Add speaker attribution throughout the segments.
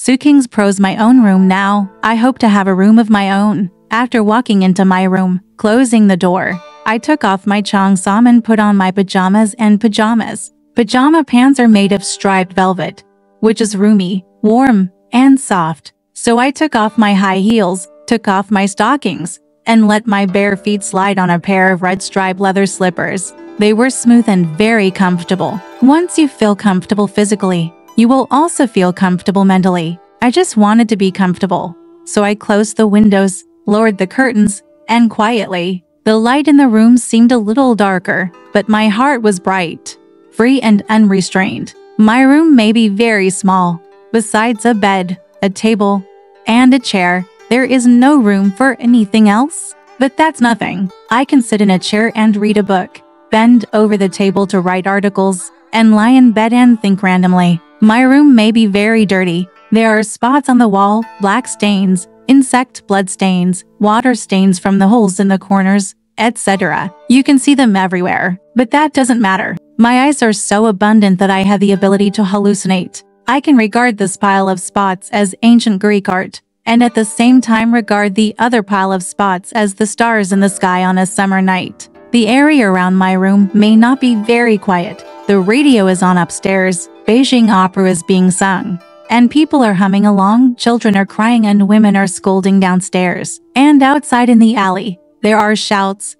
Speaker 1: Qing's Prose my own room now. I hope to have a room of my own. After walking into my room, closing the door, I took off my cheongsam and put on my pajamas and pajamas. Pajama pants are made of striped velvet, which is roomy, warm, and soft. So I took off my high heels, took off my stockings, and let my bare feet slide on a pair of red striped leather slippers. They were smooth and very comfortable. Once you feel comfortable physically, you will also feel comfortable mentally. I just wanted to be comfortable. So I closed the windows, lowered the curtains, and quietly, the light in the room seemed a little darker, but my heart was bright, free and unrestrained. My room may be very small. Besides a bed, a table, and a chair, there is no room for anything else. But that's nothing. I can sit in a chair and read a book, bend over the table to write articles, and lie in bed and think randomly. My room may be very dirty. There are spots on the wall, black stains, insect blood stains, water stains from the holes in the corners, etc. You can see them everywhere. But that doesn't matter. My eyes are so abundant that I have the ability to hallucinate. I can regard this pile of spots as ancient Greek art, and at the same time regard the other pile of spots as the stars in the sky on a summer night. The area around my room may not be very quiet. The radio is on upstairs, Beijing opera is being sung, and people are humming along, children are crying and women are scolding downstairs. And outside in the alley, there are shouts,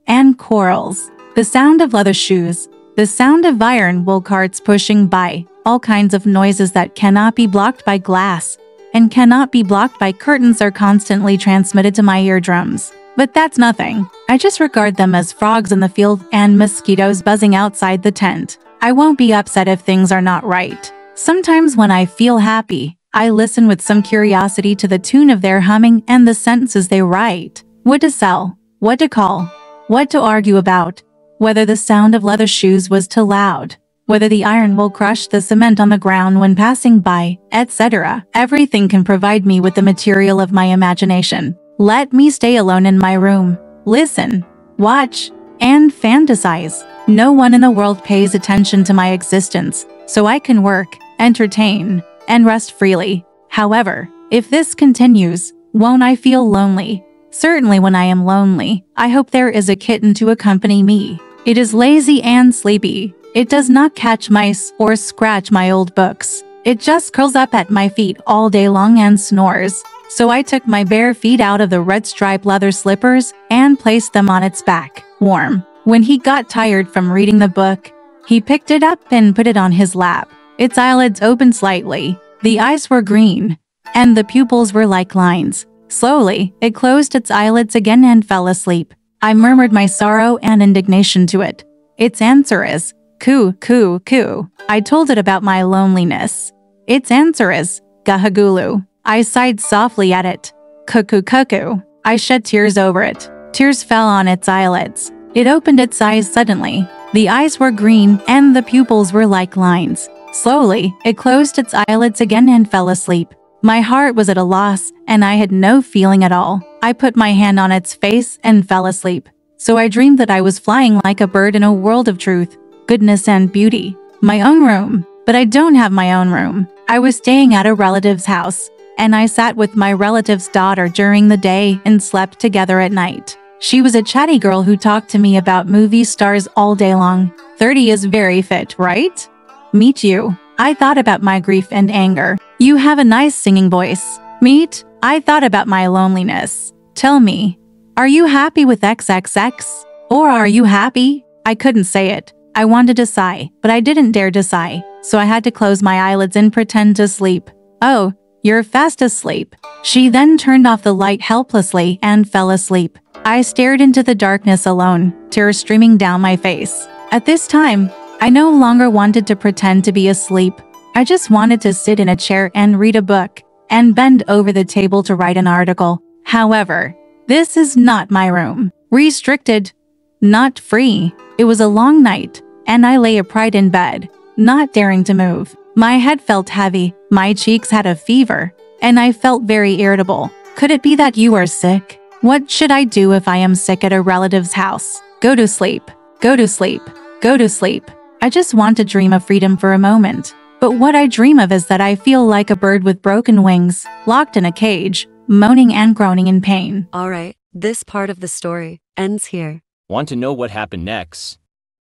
Speaker 1: and quarrels. The sound of leather shoes, the sound of iron wool carts pushing by, all kinds of noises that cannot be blocked by glass and cannot be blocked by curtains are constantly transmitted to my eardrums. But that's nothing. I just regard them as frogs in the field and mosquitoes buzzing outside the tent. I won't be upset if things are not right. Sometimes when I feel happy, I listen with some curiosity to the tune of their humming and the sentences they write. What to sell, what to call, what to argue about, whether the sound of leather shoes was too loud, whether the iron will crush the cement on the ground when passing by, etc. Everything can provide me with the material of my imagination. Let me stay alone in my room, listen, watch, and fantasize. No one in the world pays attention to my existence, so I can work, entertain, and rest freely. However, if this continues, won't I feel lonely? Certainly when I am lonely, I hope there is a kitten to accompany me. It is lazy and sleepy. It does not catch mice or scratch my old books. It just curls up at my feet all day long and snores. So I took my bare feet out of the red striped leather slippers and placed them on its back, warm. When he got tired from reading the book, he picked it up and put it on his lap. Its eyelids opened slightly. The eyes were green, and the pupils were like lines. Slowly, it closed its eyelids again and fell asleep. I murmured my sorrow and indignation to it. Its answer is, coo, coo, coo. I told it about my loneliness. Its answer is, gahagulu. I sighed softly at it. Cuckoo, cuckoo. I shed tears over it. Tears fell on its eyelids. It opened its eyes suddenly. The eyes were green and the pupils were like lines. Slowly, it closed its eyelids again and fell asleep. My heart was at a loss, and I had no feeling at all. I put my hand on its face and fell asleep. So I dreamed that I was flying like a bird in a world of truth, goodness and beauty. My own room. But I don't have my own room. I was staying at a relative's house, and I sat with my relative's daughter during the day and slept together at night. She was a chatty girl who talked to me about movie stars all day long. 30 is very fit, right? Meet you. I thought about my grief and anger. You have a nice singing voice. Meet. I thought about my loneliness. Tell me, are you happy with XXX? Or are you happy? I couldn't say it. I wanted to sigh, but I didn't dare to sigh, so I had to close my eyelids and pretend to sleep. Oh, you're fast asleep. She then turned off the light helplessly and fell asleep. I stared into the darkness alone, tears streaming down my face. At this time, I no longer wanted to pretend to be asleep. I just wanted to sit in a chair and read a book, and bend over the table to write an article. However, this is not my room. Restricted, not free. It was a long night, and I lay upright in bed, not daring to move. My head felt heavy, my cheeks had a fever, and I felt very irritable. Could it be that you are sick? What should I do if I am sick at a relative's house? Go to sleep. Go to sleep. Go to sleep. I just want to dream of freedom for a moment. But what I dream of is that I feel like a bird with broken wings, locked in a cage, moaning and groaning in pain.
Speaker 2: Alright, this part of the story ends here.
Speaker 3: Want to know what happened next?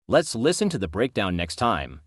Speaker 3: Let's listen to the breakdown next time.